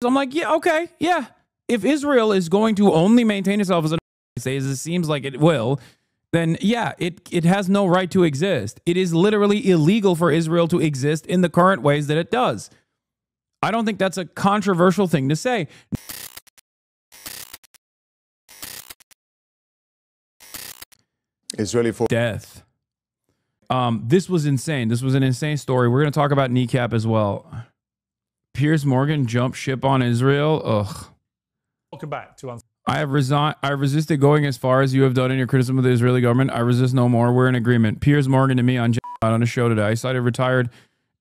I'm like, yeah, okay, yeah. If Israel is going to only maintain itself as an state, as it seems like it will, then yeah, it has no right to exist. It is literally illegal for Israel to exist in the current ways that it does. I don't think that's a controversial thing to say. Israeli for death. This was insane. This was an insane story. We're going to talk about kneecap as well. Piers Morgan jumped ship on Israel. Ugh. Welcome back to I have resisted going as far as you have done in your criticism of the Israeli government. I resist no more. We're in agreement. Piers Morgan to me on a show today. I cited retired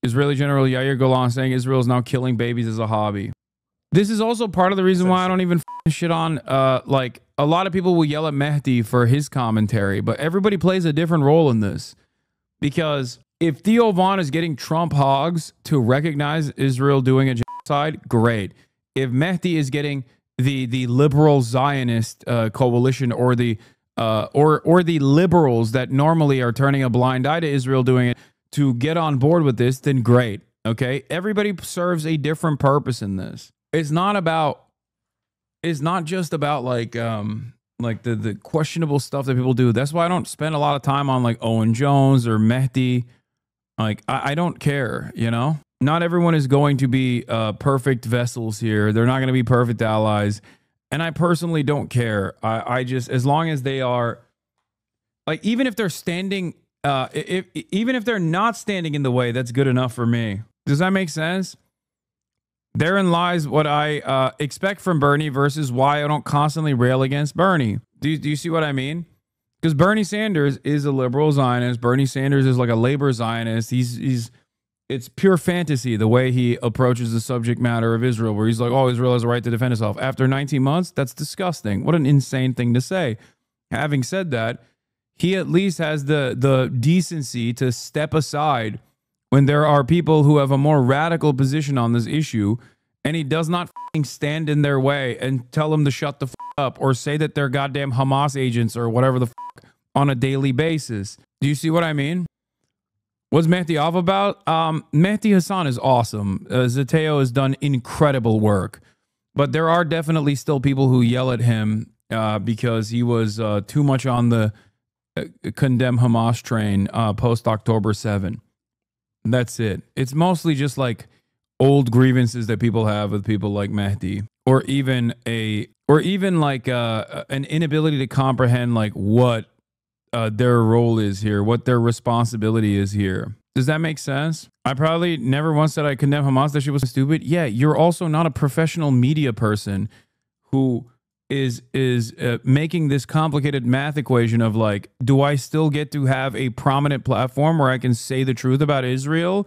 Israeli General Yair Golan saying Israel is now killing babies as a hobby. This is also part of the reason why I don't even shit on, like, a lot of people will yell at Mehdi for his commentary, but everybody plays a different role in this. Because if Theo Von is getting Trump hogs to recognize Israel doing a genocide, great. If Mehdi is getting the liberal Zionist coalition or the liberals that normally are turning a blind eye to Israel doing it to get on board with this, then great. Okay, everybody serves a different purpose in this. It's not just about like the questionable stuff that people do. That's why I don't spend a lot of time on like Owen Jones or Mehdi. Like I don't care, you know. Not everyone is going to be perfect vessels here. They're not going to be perfect allies. And I personally don't care. I just, as long as they are, like, even if they're standing, even if they're not standing in the way, that's good enough for me. Does that make sense? Therein lies what I expect from Bernie versus why I don't constantly rail against Bernie. Do you see what I mean? Because Bernie Sanders is a liberal Zionist. Bernie Sanders is like a labor Zionist. It's pure fantasy the way he approaches the subject matter of Israel, where he's like, oh, Israel has a right to defend itself. After 19 months, that's disgusting. What an insane thing to say. Having said that, he at least has the decency to step aside when there are people who have a more radical position on this issue, and he does not stand in their way and tell them to shut the up or say that they're goddamn Hamas agents or whatever the on a daily basis. Do you see what I mean? What's Mehdi off about? Mehdi Hasan is awesome. Zateo has done incredible work. But there are definitely still people who yell at him because he was too much on the condemn Hamas train post-October 7. That's it. It's mostly just like old grievances that people have with people like Mehdi, or even like an inability to comprehend like what their role is here, what their responsibility is here. Does that make sense? I probably never once said I condemn Hamas, that shit was stupid. Yeah, you're also not a professional media person who is making this complicated math equation of like, do I still get to have a prominent platform where I can say the truth about Israel?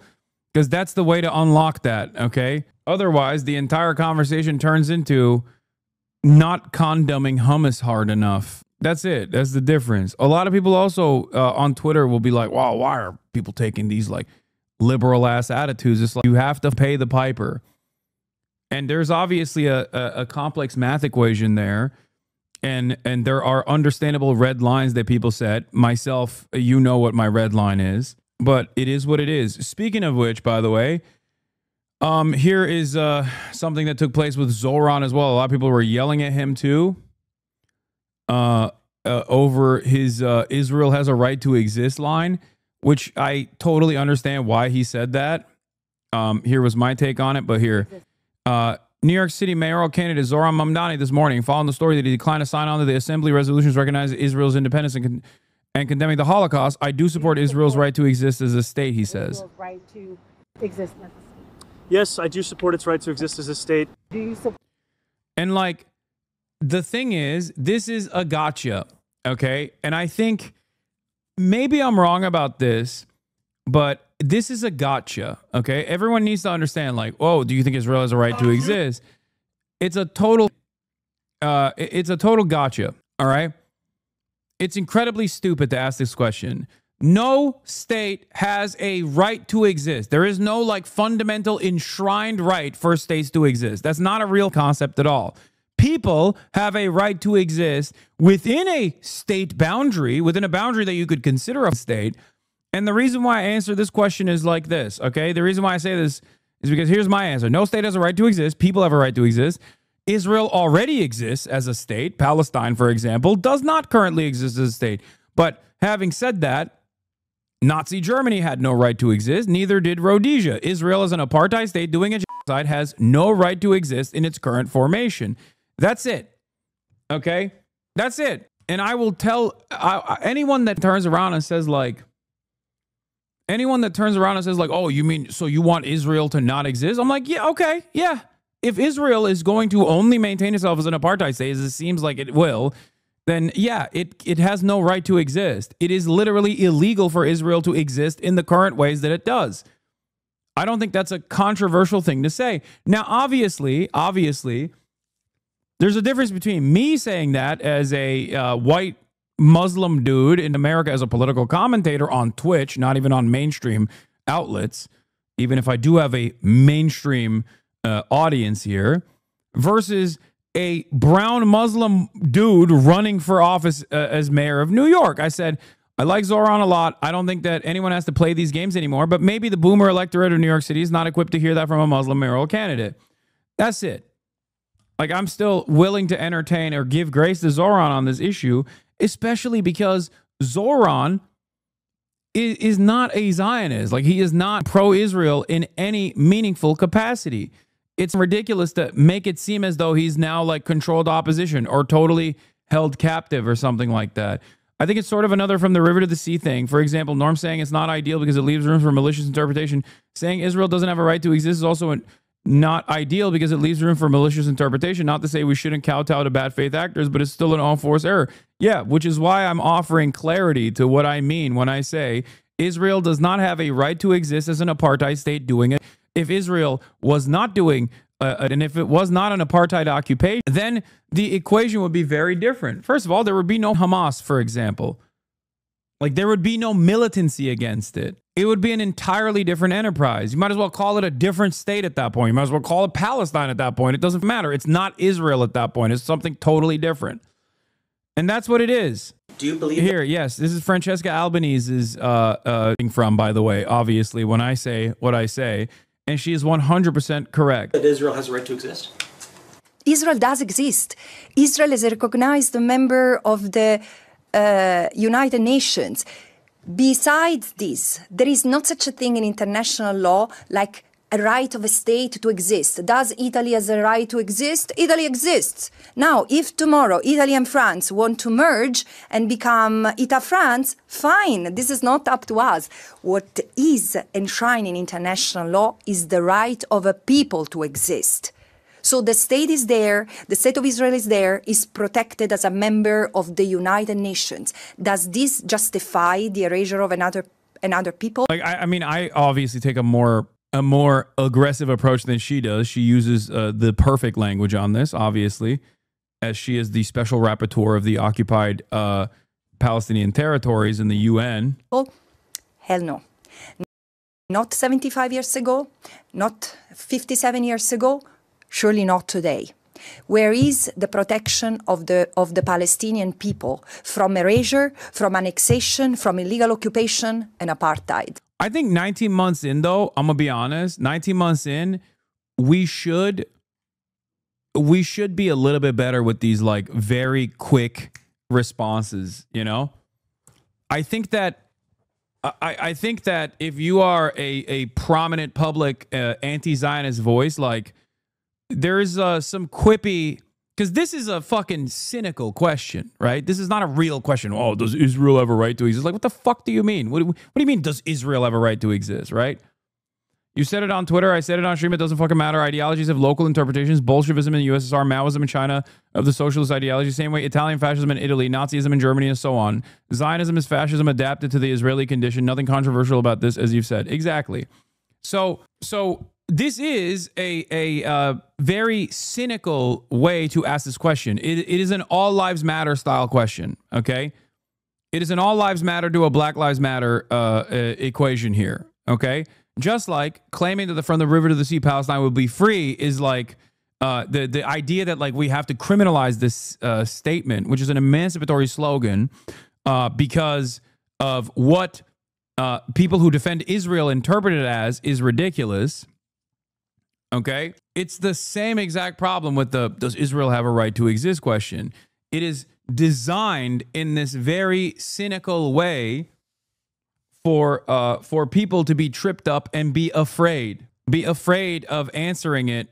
Because that's the way to unlock that, okay? Otherwise, the entire conversation turns into not condemning hummus hard enough. That's it. That's the difference. A lot of people also on Twitter will be like, wow, why are people taking these like liberal ass attitudes? It's like, you have to pay the piper. And there's obviously a complex math equation there. And there are understandable red lines that people set. Myself, you know what my red line is. But it is what it is. Speaking of which, by the way, here is something that took place with Zoran as well. A lot of people were yelling at him too. Over his Israel has a right to exist line, which I totally understand why he said that. Here was my take on it, but here. New York City mayoral candidate Zoran Mamdani this morning, following the story that he declined to sign on to the assembly resolutions recognizing Israel's independence and condemning the Holocaust. I do support Israel's right to exist as a state, he says. Israel's right to exist as a state. Yes, I do support its right to exist as a state. Do you support? And like, the thing is, this is a gotcha, okay? And I think maybe I'm wrong about this, but this is a gotcha, okay? Everyone needs to understand, like, oh, do you think Israel has a right to exist? It's a total gotcha, all right? It's incredibly stupid to ask this question. No state has a right to exist. There is no like fundamental enshrined right for states to exist. That's not a real concept at all. People have a right to exist within a state boundary, within a boundary that you could consider a state. And the reason why I answer this question is like this, okay? The reason why I say this is because here's my answer. No state has a right to exist. People have a right to exist. Israel already exists as a state. Palestine, for example, does not currently exist as a state. But having said that, Nazi Germany had no right to exist. Neither did Rhodesia. Israel as an apartheid state doing a genocide has no right to exist in its current formation. That's it. Okay? That's it. And I will tell anyone that turns around and says like, oh, you mean, so you want Israel to not exist? I'm like, yeah, okay, yeah. If Israel is going to only maintain itself as an apartheid state, as it seems like it will, then yeah, it has no right to exist. It is literally illegal for Israel to exist in the current ways that it does. I don't think that's a controversial thing to say. Now, obviously, there's a difference between me saying that as a white Muslim dude in America as a political commentator on Twitch, not even on mainstream outlets, even if I do have a mainstream audience here, versus a brown Muslim dude running for office as mayor of New York. I said, I like Zoran a lot. I don't think that anyone has to play these games anymore, but maybe the boomer electorate of New York City is not equipped to hear that from a Muslim mayoral candidate. That's it. Like, I'm still willing to entertain or give grace to Zoran on this issue, especially because Zoran is not a Zionist. Like, he is not pro-Israel in any meaningful capacity. It's ridiculous to make it seem as though he's now like controlled opposition or totally held captive or something like that. I think it's sort of another from the river to the sea thing. For example, Norm saying it's not ideal because it leaves room for malicious interpretation. Saying Israel doesn't have a right to exist is also not ideal because it leaves room for malicious interpretation. Not to say we shouldn't kowtow to bad faith actors, but it's still an all-force error. Yeah, which is why I'm offering clarity to what I mean when I say Israel does not have a right to exist as an apartheid state doing it. If Israel was not doing, and if it was not an apartheid occupation, then the equation would be very different. First of all, there would be no Hamas, for example. Like, there would be no militancy against it. It would be an entirely different enterprise. You might as well call it a different state at that point. You might as well call it Palestine at that point. It doesn't matter. It's not Israel at that point. It's something totally different. And that's what it is. Do you believe here? Yes, this is Franchesca Albanese's from, by the way, obviously, when I say what I say. And she is 100% correct. That Israel has a right to exist? Israel does exist. Israel is a recognized member of the United Nations. Besides this, there is not such a thing in international law like a right of a state to exist. Does Italy has a right to exist? Italy exists. Now, if tomorrow Italy and France want to merge and become Ita-France, fine. This is not up to us. What is enshrined in international law is the right of a people to exist. So the state is there, the state of Israel is there, is protected as a member of the United Nations. Does this justify the erasure of another people? Like, I mean, I obviously take a more aggressive approach than she does. She uses the perfect language on this, obviously, as she is the special rapporteur of the occupied Palestinian territories in the UN. Hell no. Not 75 years ago, not 57 years ago, surely not today. Where is the protection of the Palestinian people from erasure, from annexation, from illegal occupation and apartheid? I think 19 months in, though, I'm going to be honest, 19 months in, we should be a little bit better with these like very quick responses, you know? I think that if you are a prominent public anti-Zionist voice, like, there's some quippy, because this is a fucking cynical question, right? This is not a real question. Oh, does Israel have a right to exist? Like, what the fuck do you mean? What do you mean, does Israel have a right to exist, right? You said it on Twitter. I said it on stream. It doesn't fucking matter. Ideologies have local interpretations. Bolshevism in the USSR, Maoism in China, of the socialist ideology. Same way Italian fascism in Italy, Nazism in Germany, and so on. Zionism is fascism adapted to the Israeli condition. Nothing controversial about this, as you've said. Exactly. So this is a very cynical way to ask this question. It is an all lives matter style question, okay? It is an all lives matter to a Black Lives Matter equation here, okay? Just like claiming that from the river to the sea, Palestine will be free is like the idea that like we have to criminalize this statement, which is an emancipatory slogan, because of what people who defend Israel interpret it as, is ridiculous. Okay? It's the same exact problem with the does Israel have a right to exist question. It is designed in this very cynical way for people to be tripped up and be afraid of answering it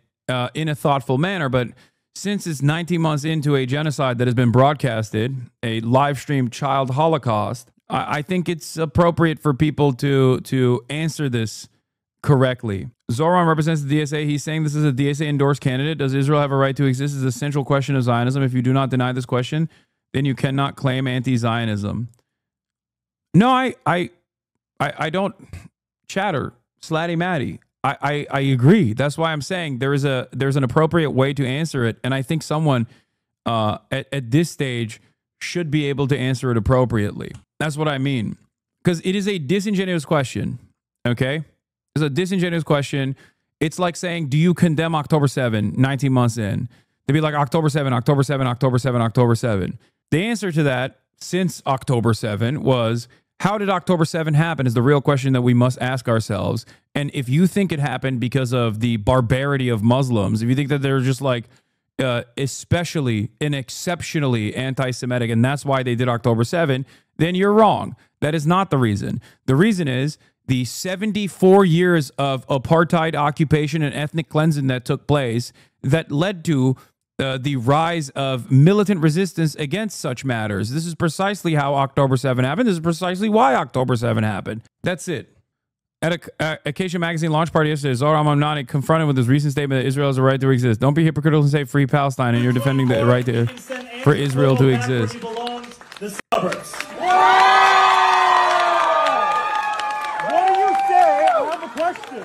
in a thoughtful manner. But since it's 19 months into a genocide that has been broadcasted, a live streamed child holocaust, I think it's appropriate for people to answer this correctly. Zoran represents the DSA. He's saying this is a DSA endorsed candidate. Does Israel have a right to exist? Is a central question of Zionism. If you do not deny this question, then you cannot claim anti-Zionism. No, I don't chatter, slatty matty. I agree. That's why I'm saying there's an appropriate way to answer it, and I think someone at this stage should be able to answer it appropriately. That's what I mean, because it is a disingenuous question. Okay, it's a disingenuous question. It's like saying, "Do you condemn October 7?" 19 months in, they'd be like, "October 7, October 7, October 7, October 7." The answer to that since October 7 was, how did October 7 happen is the real question that we must ask ourselves. And if you think it happened because of the barbarity of Muslims, if you think that they're just like especially and exceptionally anti-Semitic and that's why they did October 7, then you're wrong. That is not the reason. The reason is the 74 years of apartheid occupation and ethnic cleansing that took place that led to the rise of militant resistance against such matters. This is precisely how October 7 happened. This is precisely why October 7 happened. That's it. At Acacia Magazine launch party yesterday, Zohran Mamnani confronted with his recent statement that Israel has a right to exist. Don't be hypocritical and say free Palestine, and you're defending the right for Israel to exist. The suburbs. What do you say? I have a question.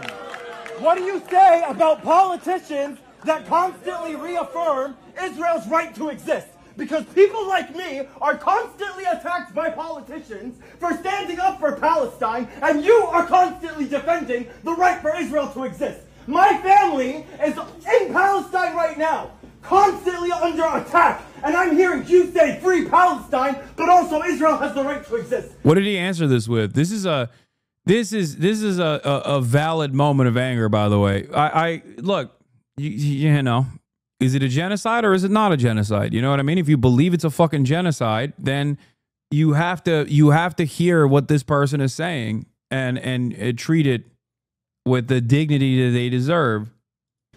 What do you say about politicians that constantly reaffirm Israel's right to exist? Because people like me are constantly attacked by politicians for standing up for Palestine, and you are constantly defending the right for Israel to exist. My family is in Palestine right now, constantly under attack, and I'm hearing you say free Palestine, but also Israel has the right to exist. What did he answer this with? This is a valid moment of anger, by the way. I look. You know, is it a genocide or is it not a genocide? You know what I mean? If you believe it's a fucking genocide, then you have to hear what this person is saying and treat it with the dignity that they deserve.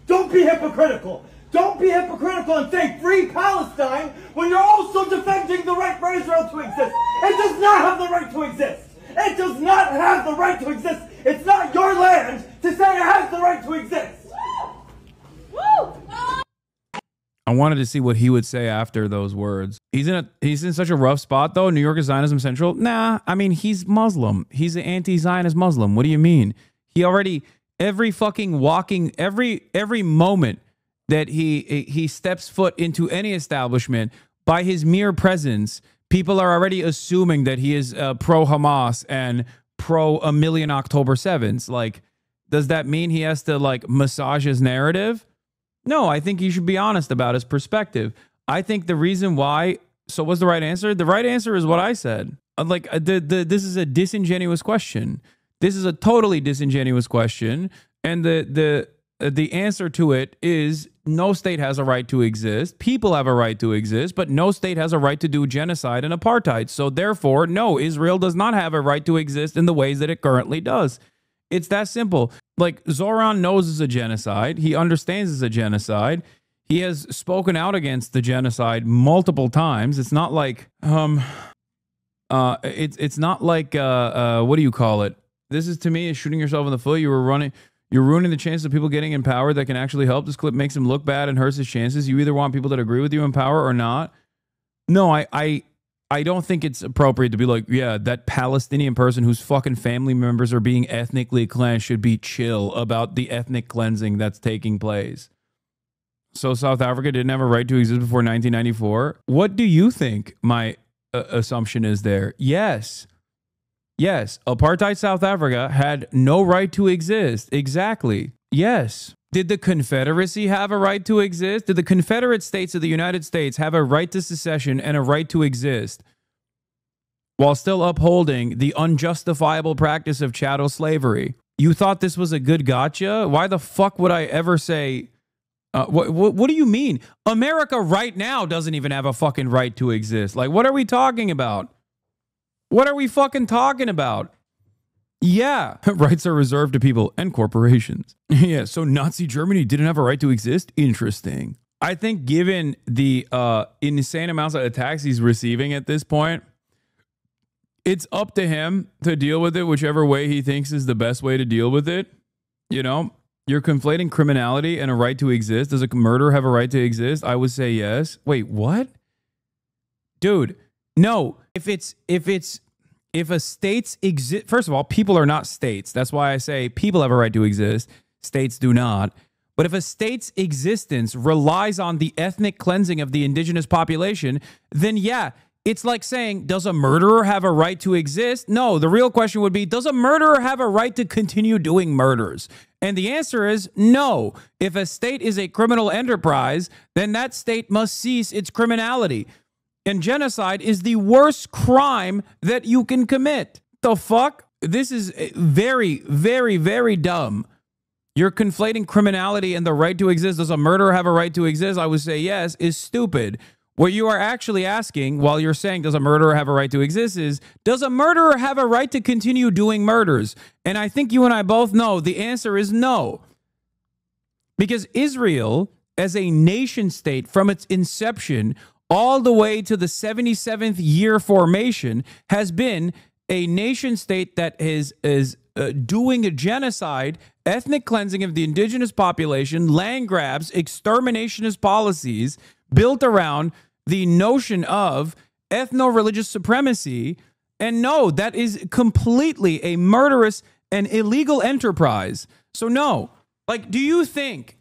Don't be hypocritical. Don't be hypocritical and say free Palestine when you're also defending the right for Israel to exist. It does not have the right to exist. It does not have the right to exist. It's not your land to say it has the right to exist. I wanted to see what he would say after those words. He's in such a rough spot though. New York is Zionism Central. Nah, I mean he's Muslim. He's an anti-Zionist Muslim. What do you mean? He already every moment that he steps foot into any establishment, by his mere presence, people are already assuming that he is pro Hamas and pro a million October 7s. Like, does that mean he has to like massage his narrative? No, I think he should be honest about his perspective. I think the reason why. So what's the right answer? The right answer is what I said. Like this is a disingenuous question. This is a totally disingenuous question, and the answer to it is no state has a right to exist. People have a right to exist, but no state has a right to do genocide and apartheid. So therefore, no, Israel does not have a right to exist in the ways that it currently does. It's that simple. Like, Zoran knows it's a genocide. He understands it's a genocide. He has spoken out against the genocide multiple times. It's not like it's not like what do you call it? This is, to me, is shooting yourself in the foot. You're ruining the chances of people getting in power that can actually help. This clip makes him look bad and hurts his chances. You either want people that agree with you in power or not. No, I don't think it's appropriate to be like, yeah, that Palestinian person whose fucking family members are being ethnically cleansed should be chill about the ethnic cleansing that's taking place. So South Africa didn't have a right to exist before 1994. What do you think my assumption is there? Yes. Yes, apartheid South Africa had no right to exist. Exactly. Yes. Did the Confederacy have a right to exist? Did the Confederate States of the United States have a right to secession and a right to exist while still upholding the unjustifiable practice of chattel slavery? You thought this was a good gotcha? Why the fuck would I ever say... what do you mean? America right now doesn't even have a fucking right to exist. Like, what are we talking about? What are we fucking talking about? Yeah, rights are reserved to people and corporations. Yeah, so Nazi Germany didn't have a right to exist? Interesting. I think given the insane amounts of attacks he's receiving at this point, it's up to him to deal with it whichever way he thinks is the best way to deal with it. You know? You're conflating criminality and a right to exist. Does a murderer have a right to exist? I would say yes. Wait, what? Dude, no. If a state's exist, first of all, people are not states. That's why I say people have a right to exist. States do not. But if a state's existence relies on the ethnic cleansing of the indigenous population, then yeah, it's like saying, does a murderer have a right to exist? No, the real question would be, does a murderer have a right to continue doing murders? And the answer is no. If a state is a criminal enterprise, then that state must cease its criminality. And genocide is the worst crime that you can commit. The fuck? This is very, very, very dumb. You're conflating criminality and the right to exist. Does a murderer have a right to exist? I would say yes, is stupid. What you are actually asking while you're saying, does a murderer have a right to exist, is, does a murderer have a right to continue doing murders? And I think you and I both know the answer is no. Because Israel, as a nation state from its inception all the way to the 77th year formation, has been a nation state that is doing a genocide, ethnic cleansing of the indigenous population, land grabs, exterminationist policies built around the notion of ethno-religious supremacy. And no, that is completely a murderous and illegal enterprise. So no, like, do you think,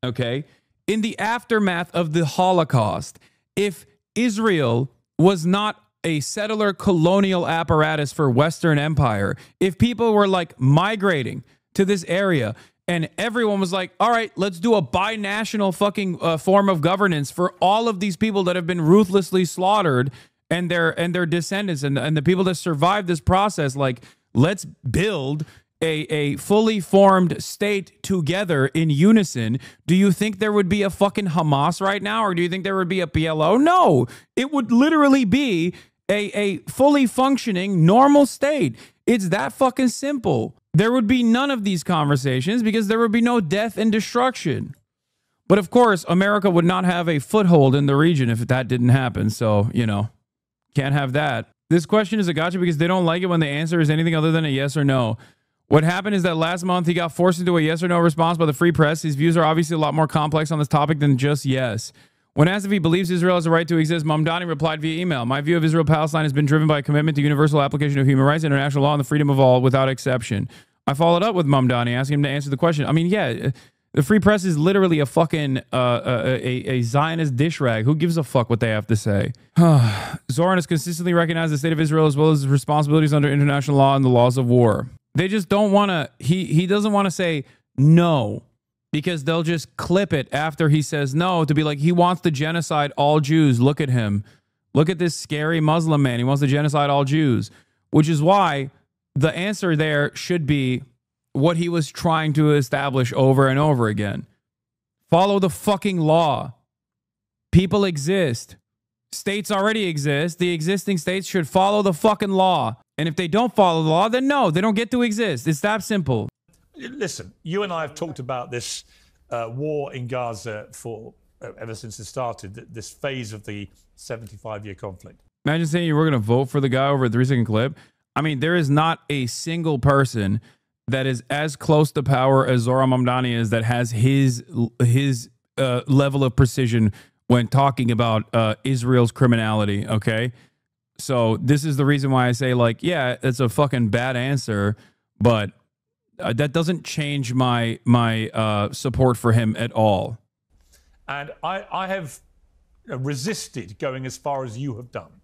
okay, in the aftermath of the Holocaust, if Israel was not a settler colonial apparatus for Western Empire, if people were like migrating to this area and everyone was like, all right, let's do a binational fucking form of governance for all of these people that have been ruthlessly slaughtered and their descendants and the people that survived this process, like, let's build a fully formed state together in unison. Do you think there would be a fucking Hamas right now? Or do you think there would be a PLO? No, it would literally be a fully functioning normal state. It's that fucking simple. There would be none of these conversations because there would be no death and destruction. But of course, America would not have a foothold in the region if that didn't happen. So, you know, can't have that. This question is a gotcha because they don't like it when the answer is anything other than a yes or no. What happened is that last month he got forced into a yes or no response by the Free Press. His views are obviously a lot more complex on this topic than just yes. When asked if he believes Israel has a right to exist, Mamdani replied via email, "My view of Israel-Palestine has been driven by a commitment to universal application of human rights, international law, and the freedom of all without exception." I followed up with Mamdani, asking him to answer the question. I mean, yeah, the Free Press is literally a fucking a Zionist dish rag. Who gives a fuck what they have to say? Zoran has consistently recognized the state of Israel as well as its responsibilities under international law and the laws of war. They just don't want to, he doesn't want to say no, because they'll just clip it after he says no to be like, he wants to genocide all Jews. Look at him. Look at this scary Muslim man. He wants to genocide all Jews, which is why the answer there should be what he was trying to establish over and over again. Follow the fucking law. People exist. States already exist. The existing states should follow the fucking law. And if they don't follow the law, then no, they don't get to exist. It's that simple. Listen, you and I have talked about this war in Gaza for ever since it started, this phase of the 75-year conflict. Imagine saying you were going to vote for the guy over a 3-second clip. I mean, there is not a single person that is as close to power as Zoran Mamdani is that has his level of precision when talking about Israel's criminality, okay? So this is the reason why I say, like, yeah, it's a fucking bad answer, but that doesn't change my support for him at all. And I have resisted going as far as you have done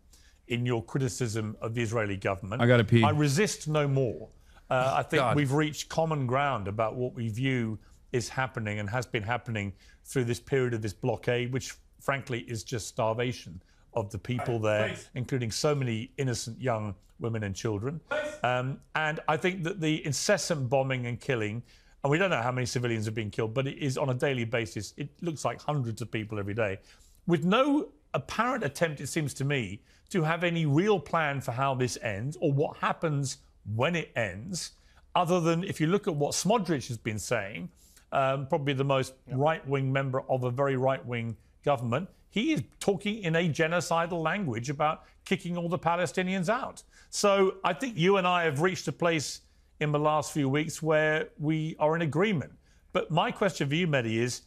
in your criticism of the Israeli government. I gotta pee. I resist no more. I think we've reached common ground about what we view is happening and has been happening through this period of this blockade, which frankly is just starvation of the people there, including so many innocent young women and children. And I think that the incessant bombing and killing, and we don't know how many civilians have been killed, but it is on a daily basis. It looks like hundreds of people every day, with no apparent attempt, it seems to me, to have any real plan for how this ends or what happens when it ends, other than if you look at what Smodrich has been saying, probably the most right-wing member of a very right-wing government, he is talking in a genocidal language about kicking all the Palestinians out. So I think you and I have reached a place in the last few weeks where we are in agreement. But my question for you, Mehdi, is...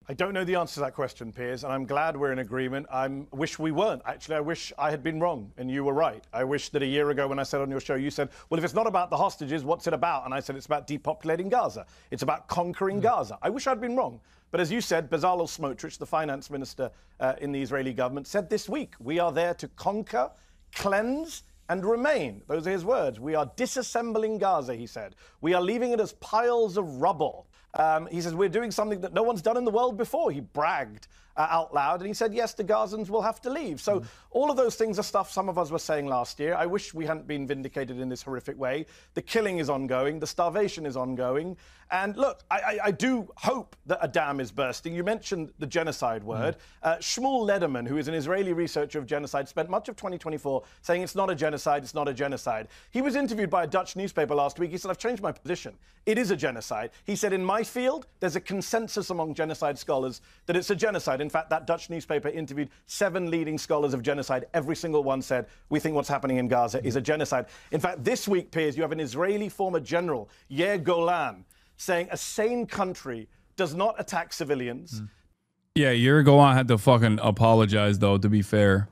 I don't know the answer to that question, Piers, and I'm glad we're in agreement. I wish we weren't. Actually, I wish I had been wrong and you were right. I wish that a year ago when I said on your show, you said, well, if it's not about the hostages, what's it about? And I said, it's about depopulating Gaza. It's about conquering Gaza. I wish I'd been wrong. But as you said, Bezalel Smotrich, the finance minister in the Israeli government, said this week, we are there to conquer, cleanse, and remain. Those are his words. We are disassembling Gaza, he said. We are leaving it as piles of rubble. He says, we're doing something that no one's done in the world before. He bragged out loud, and he said, yes, the Gazans will have to leave. So all of those things are stuff some of us were saying last year. I wish we hadn't been vindicated in this horrific way. The killing is ongoing. The starvation is ongoing. And look, I do hope that a dam is bursting. You mentioned the genocide word. Shmuel Lederman, who is an Israeli researcher of genocide, spent much of 2024 saying it's not a genocide, it's not a genocide. He was interviewed by a Dutch newspaper last week. He said, I've changed my position. It is a genocide. He said, in my field, there's a consensus among genocide scholars that it's a genocide. In fact, that Dutch newspaper interviewed 7 leading scholars of genocide. Every single one said, we think what's happening in Gaza is a genocide. In fact, this week, Piers, you have an Israeli former general, Yair Golan, saying a sane country does not attack civilians. Yeah, Yair Golan had to fucking apologize, though, to be fair.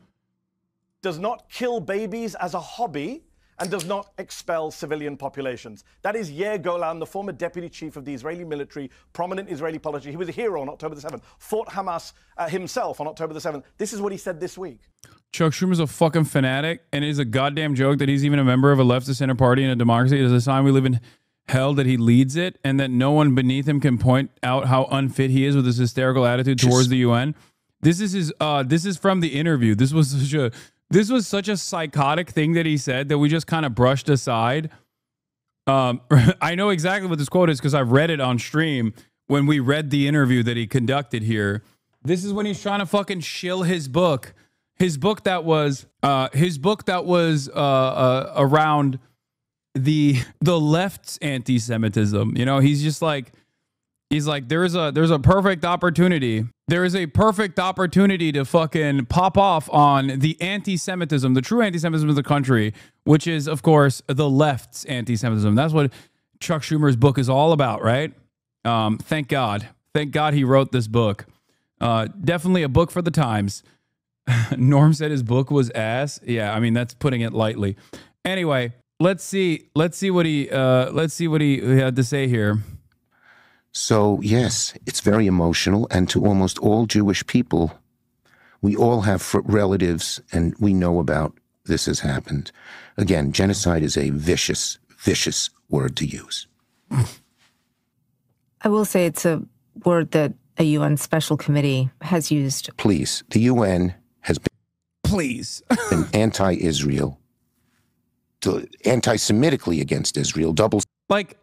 Does not kill babies as a hobby, and does not expel civilian populations. That is Yair Golan, the former deputy chief of the Israeli military, prominent Israeli politician. He was a hero on October the 7th, fought Hamas himself on October the 7th. This is what he said this week. Chuck Schumer's a fucking fanatic, and it is a goddamn joke that he's even a member of a leftist center party in a democracy. It is a sign we live in hell that he leads it, and that no one beneath him can point out how unfit he is with his hysterical attitude towards the UN. This is his. This is from the interview. This was such a psychotic thing that he said that we just kind of brushed aside. I know exactly what this quote is because I've read it on stream when we read the interview that he conducted here. This is when he's trying to fucking shill his book. His book that was around the left's anti-Semitism. You know, he's like there's a perfect opportunity. There is a perfect opportunity to fucking pop off on the anti-Semitism, the true anti-Semitism of the country, which is, of course, the left's anti-Semitism. That's what Chuck Schumer's book is all about, right? Thank God. Thank God he wrote this book. Definitely a book for the times. Norm said his book was ass. Yeah, I mean, that's putting it lightly. Anyway, let's see what he had to say here. So, yes, it's very emotional, and to almost all Jewish people, we all have relatives, and we know about this has happened. Again, genocide is a vicious, vicious word to use. I will say it's a word that a UN special committee has used. Please, the UN has been anti-Israel, anti-Semitically against Israel, double. Like,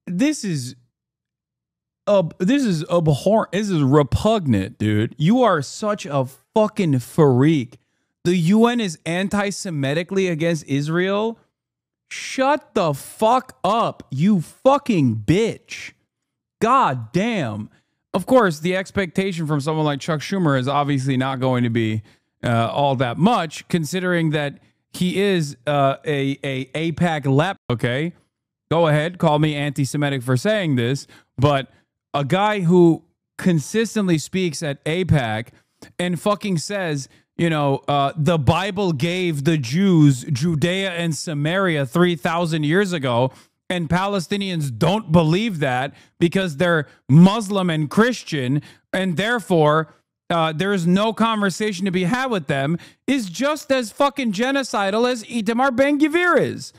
this is abhorrent. This is repugnant, dude. You are such a fucking freak. The UN is anti-Semitically against Israel? Shut the fuck up, you fucking bitch. God damn. Of course, the expectation from someone like Chuck Schumer is obviously not going to be all that much, considering that he is a AIPAC lep. Okay, go ahead, call me anti-Semitic for saying this, but a guy who consistently speaks at AIPAC and fucking says, you know, the Bible gave the Jews Judea and Samaria 3,000 years ago, and Palestinians don't believe that because they're Muslim and Christian, and therefore there is no conversation to be had with them, is just as fucking genocidal as Itamar Ben-Gvir is.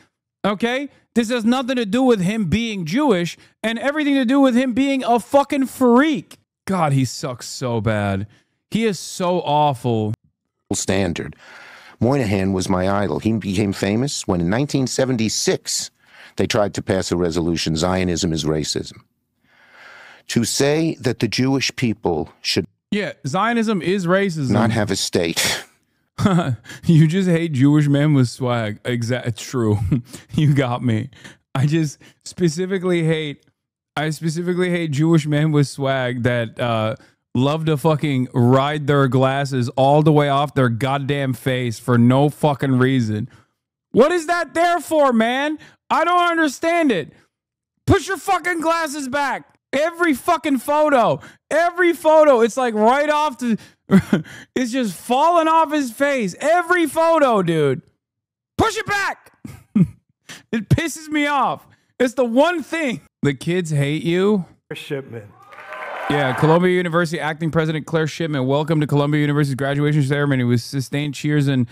Okay? This has nothing to do with him being Jewish and everything to do with him being a fucking freak. God, he sucks so bad. He is so awful. standard. Moynihan was my idol. He became famous when in 1976 they tried to pass a resolution, Zionism is racism. To say that the Jewish people should Zionism is racism. not have a state. You just hate Jewish men with swag. It's true. You got me. I specifically hate Jewish men with swag that love to fucking ride their glasses all the way off their goddamn face for no fucking reason. What is that there for, man? I don't understand it. Push your fucking glasses back. Every fucking photo, it's like right off the, it's just falling off his face. Every photo, dude. Push it back. It pisses me off. It's the one thing. The kids hate you. Shipman. Yeah, Columbia University acting president Claire Shipman. Welcome to Columbia University's graduation ceremony with sustained cheers and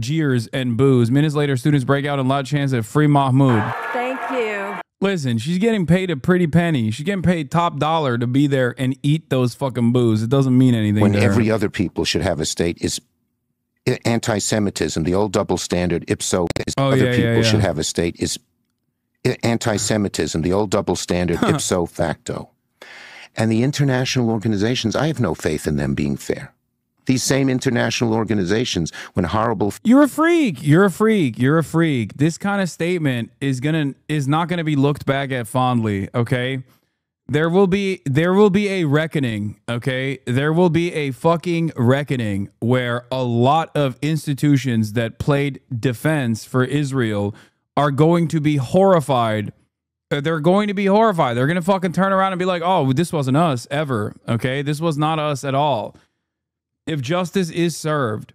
jeers and boos. Minutes later, students break out in loud chants at Free Mahmoud. Thank you. Listen, she's getting paid a pretty penny. She's getting paid top dollar to be there and eat those fucking boos. It doesn't mean anything. When to every her. other people should have a state is anti-Semitism. The old double standard, ipso, is other people should have a state is anti-Semitism. The old double standard, ipso facto. And the international organizations, I have no faith in them being fair. These same international organizations, when horrible... You're a freak. You're a freak. You're a freak. This kind of statement is not gonna be looked back at fondly, okay? There will be a reckoning, okay? There will be a fucking reckoning where a lot of institutions that played defense for Israel are going to be horrified. They're going to be horrified. They're going to fucking turn around and be like, oh, this wasn't us ever, okay? This was not us at all. If justice is served,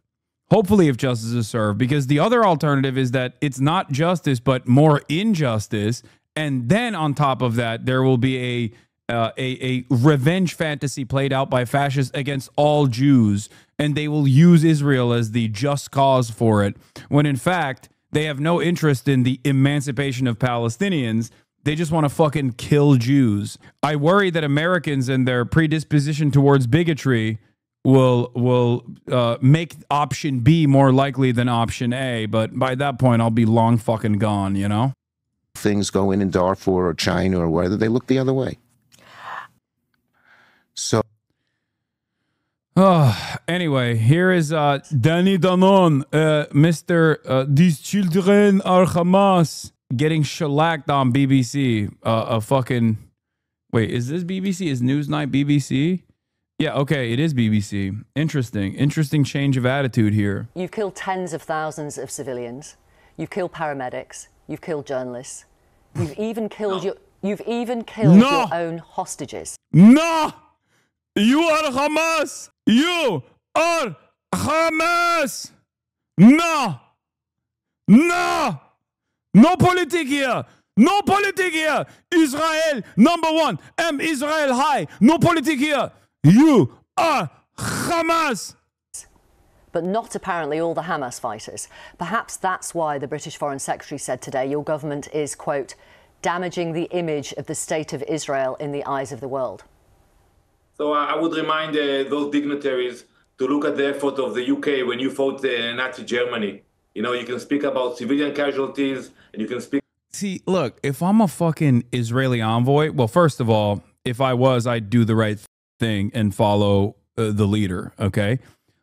hopefully if justice is served, because the other alternative is that it's not justice, but more injustice. And then on top of that, there will be a revenge fantasy played out by fascists against all Jews. And they will use Israel as the just cause for it. When in fact, they have no interest in the emancipation of Palestinians. They just want to fucking kill Jews. I worry that Americans and their predisposition towards bigotry will make option B more likely than option A. But by that point, I'll be long fucking gone, you know? Things go in Darfur or China or whether they look the other way. So. Anyway, here is Danny Danon, Mr. These children are Hamas, getting shellacked on BBC. A fucking... Wait, is this BBC? Is Newsnight BBC? Yeah, okay, it is BBC. Interesting change of attitude here. You've killed tens of thousands of civilians. You've killed paramedics. You've killed journalists. You've even killed your own hostages. No! You are Hamas! You are Hamas! No! No! No politic here! No politic here! Israel, number one. Israel high. No politic here. You are Hamas! But not apparently all the Hamas fighters. Perhaps that's why the British Foreign Secretary said today your government is, quote, damaging the image of the state of Israel in the eyes of the world. So I would remind those dignitaries to look at the effort of the UK when you fought Nazi Germany. You know, you can speak about civilian casualties and you can speak... See, look, if I'm a fucking Israeli envoy, well, first of all, if I was, I'd do the right thing and follow the leader, okay?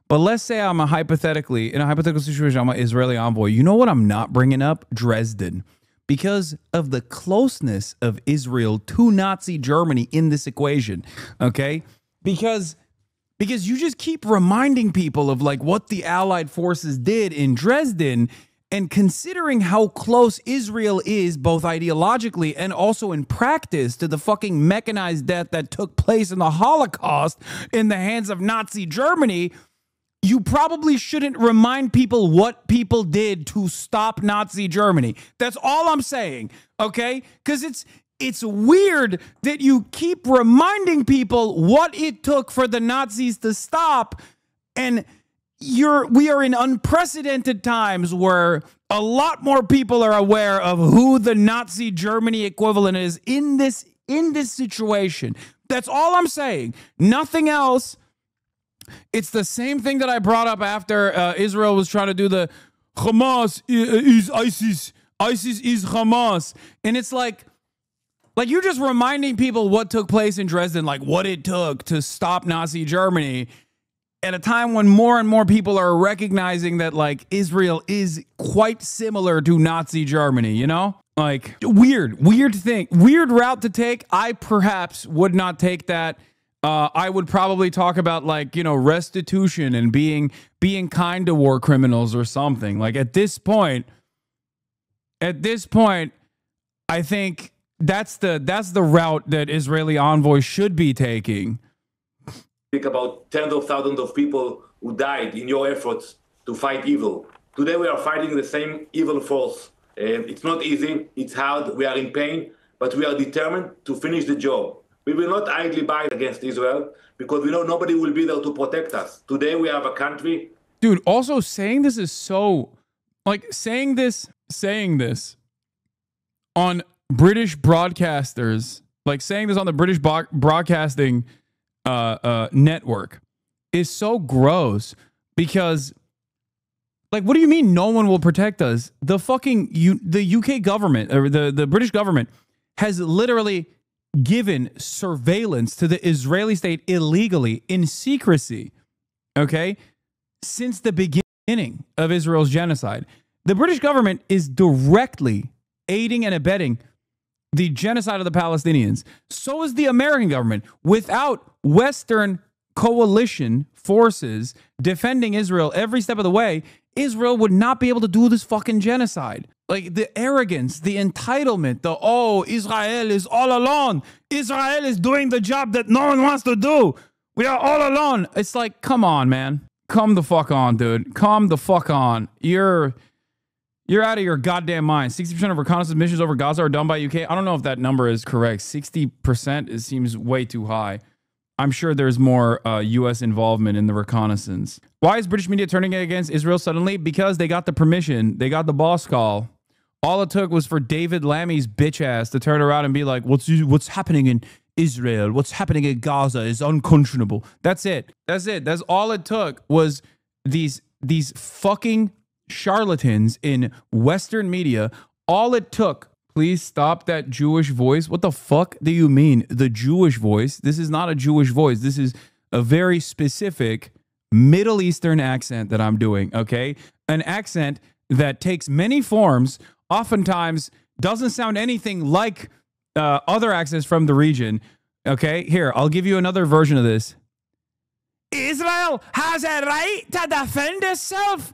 But let's say I'm in a hypothetical situation, I'm an Israeli envoy. You know what I'm not bringing up? Dresden. Because of the closeness of Israel to Nazi Germany in this equation, okay? Because you just keep reminding people of like what the Allied forces did in Dresden, and considering how close Israel is both ideologically and also in practice to the fucking mechanized death that took place in the Holocaust in the hands of Nazi Germany, you probably shouldn't remind people what people did to stop Nazi Germany. That's all I'm saying, okay? Because it's weird that you keep reminding people what it took for the Nazis to stop, and we are in unprecedented times where a lot more people are aware of who the Nazi Germany equivalent is in this situation. That's all I'm saying. Nothing else. It's the same thing that I brought up after Israel was trying to do the Hamas is ISIS. ISIS is Hamas. And it's like you're just reminding people what took place in Dresden, like what it took to stop Nazi Germany at a time when more and more people are recognizing that like Israel is quite similar to Nazi Germany, you know? Like weird thing, weird route to take. I perhaps would not take that. I would probably talk about like, you know, restitution and being kind to war criminals or something. Like at this point, I think that's the route that Israeli envoys should be taking. Think about tens of thousands of people who died in your efforts to fight evil. Today we are fighting the same evil force. It's not easy, it's hard, we are in pain, but we are determined to finish the job. We will not idly buy against Israel because we know nobody will be there to protect us. Today we have a country. Dude, also saying this is so, like saying this on British broadcasters, like saying this on the British broadcasting network is so gross because like, what do you mean no one will protect us? The fucking the UK government or the British government has literally given surveillance to the Israeli state illegally in secrecy, okay, since the beginning of Israel's genocide. The British government is directly aiding and abetting the genocide of the Palestinians. So is the American government. Without Western coalition forces defending Israel every step of the way, Israel would not be able to do this fucking genocide. Like the arrogance, the entitlement, Israel is all alone. Israel is doing the job that no one wants to do. We are all alone. It's like, come on, man. Come the fuck on, dude. Come the fuck on. You're out of your goddamn mind. 60% of reconnaissance missions over Gaza are done by UK. I don't know if that number is correct. 60%, it seems way too high. I'm sure there's more U.S. involvement in the reconnaissance. Why is British media turning against Israel suddenly? Because they got the permission. They got the boss call. All it took was for David Lammy's bitch ass to turn around and be like, what's happening in Israel? What's happening in Gaza is unconscionable. That's it. That's it. That's all it took was these fucking charlatans in Western media. All it took. Please stop that Jewish voice. What the fuck do you mean? The Jewish voice? This is not a Jewish voice. This is a very specific Middle Eastern accent that I'm doing, okay? An accent that takes many forms, oftentimes doesn't sound anything like other accents from the region, okay? Here, I'll give you another version of this. Israel has a right to defend itself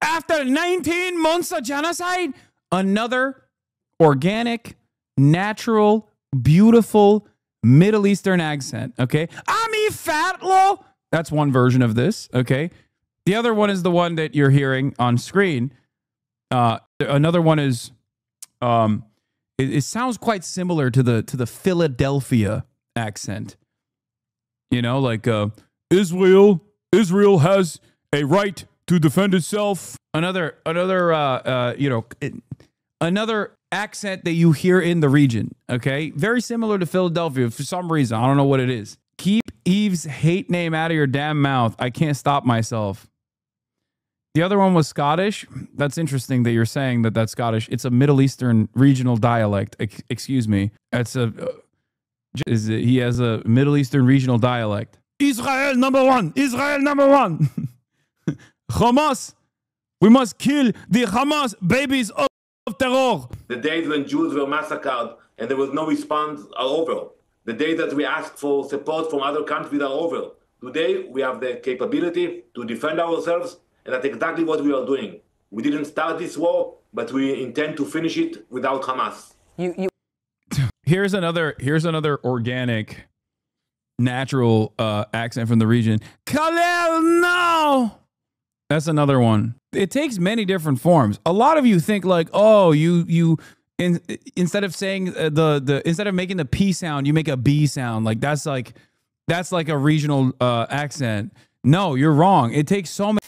after 19 months of genocide. Another organic, natural, beautiful Middle Eastern accent, okay? Ami Fatlo. That's one version of this, okay? The other one is the one that you're hearing on screen. Another one is, it sounds quite similar to the Philadelphia accent. You know, like Israel has a right to defend itself. Another accent that you hear in the region, okay? Very similar to Philadelphia for some reason. I don't know what it is. Keep Eve's hate name out of your damn mouth. I can't stop myself. The other one was Scottish. That's interesting that you're saying that that's Scottish. It's a Middle Eastern regional dialect. Excuse me. He has a Middle Eastern regional dialect. Israel number one. Israel number one. Hamas. We must kill the Hamas babies of terror. The days when Jews were massacred and there was no response are over. The days that we asked for support from other countries are over. Today, we have the capability to defend ourselves, and that's exactly what we are doing. We didn't start this war, but we intend to finish it without Hamas. Here's another organic, natural accent from the region. Khalil, no! That's another one. It takes many different forms. A lot of you think like, oh, instead of saying instead of making the P sound, you make a B sound. Like that's like a regional accent. No, you're wrong. It takes so many